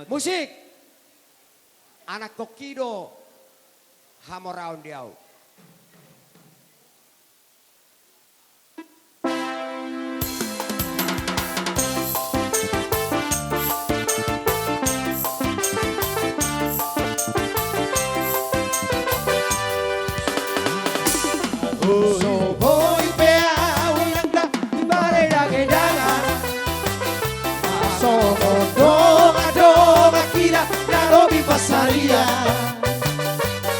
Musik. Anak Tokido. Hamoraon diau. So voy peao nangda di bare dagedangan. Sono doma kira narobi pasaria.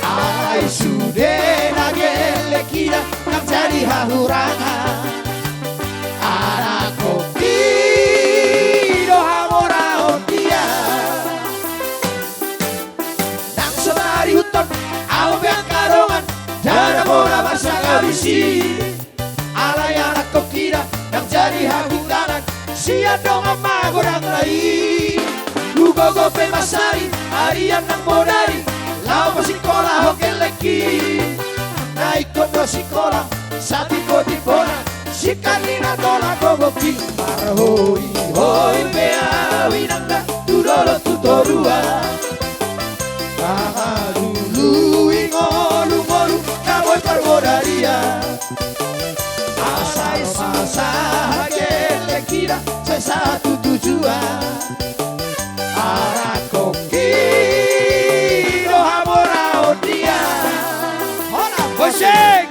Alai sude nagelle kira nang jadi hahurangan. Anak kopi do hamora dia. Nang sonari hutan au beang karongan. Jana bola masa kabisi. Alai anak kokira yang jadi hagundanan. Sia dong ama gorang lai. Lugo gope masari arian nang modari. Lau pasikola hokel leki. Naik kondo sikola sati poti pona. Sikanina tola gogoki. Marhoi hoi pea winangda tudolo tutorua. Mama dulu ingolu ngolu kaboy perbodaria. Asai masa hagele kira sesatu tujuan. Arah koki do hamora odia. Hona bosek.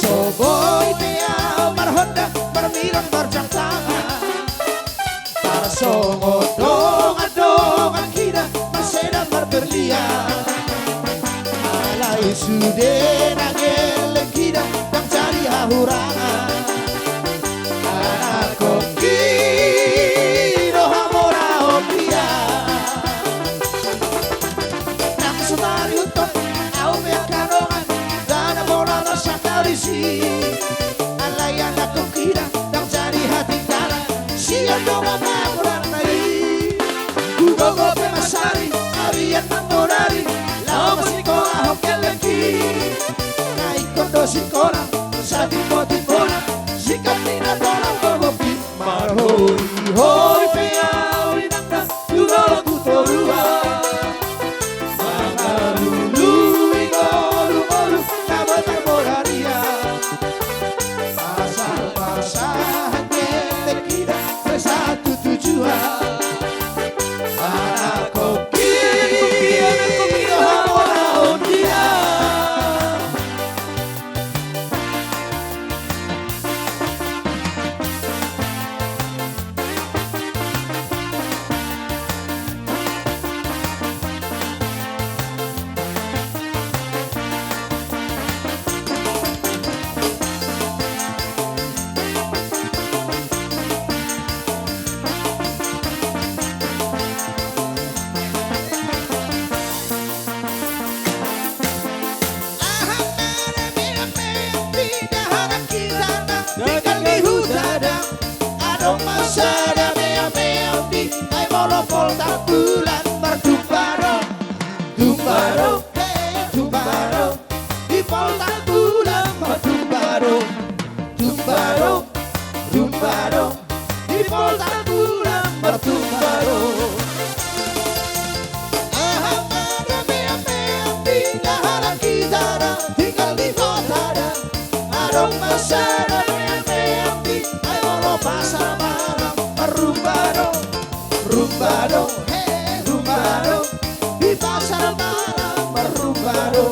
Soboy pea marhonda marmirang marjangtangan. Para songo dongan kira masedang marberlian. Alai sude nagele kira dang cari hahurangan. Anak koki do hamora opia. Nang sumari utot au bea kanongan. Dana bola rasa karisi. Alai anak kukira dang cari hati dalam. Sia dong ama kurang nai. Gugo gope masari arian mangorari. Lau masikola hokel leki. Naik kondo sikola sati poti pona. Sikat nina tola gogopi. Marhoi hoi pea winangda tudolo tutorua. Satu tujuan. Anak koki do hamora dia. Masada mea di ay molopol tak bulan bertumbaro tumbaro tumbaro di pol tak bulan bertumbaro tumbaro tumbaro di pol tak bulan bertumbaro. Ahamada mea di daharan kitara tinggal di kota aroma masada mea di ay molopol pasar rumbado, rumbado, rumbado, di pasar malam rumbado,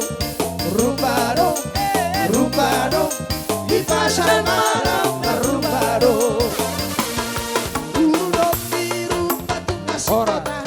rumbado, rumbado, di pasar malam rumbado. kasih kau tahu.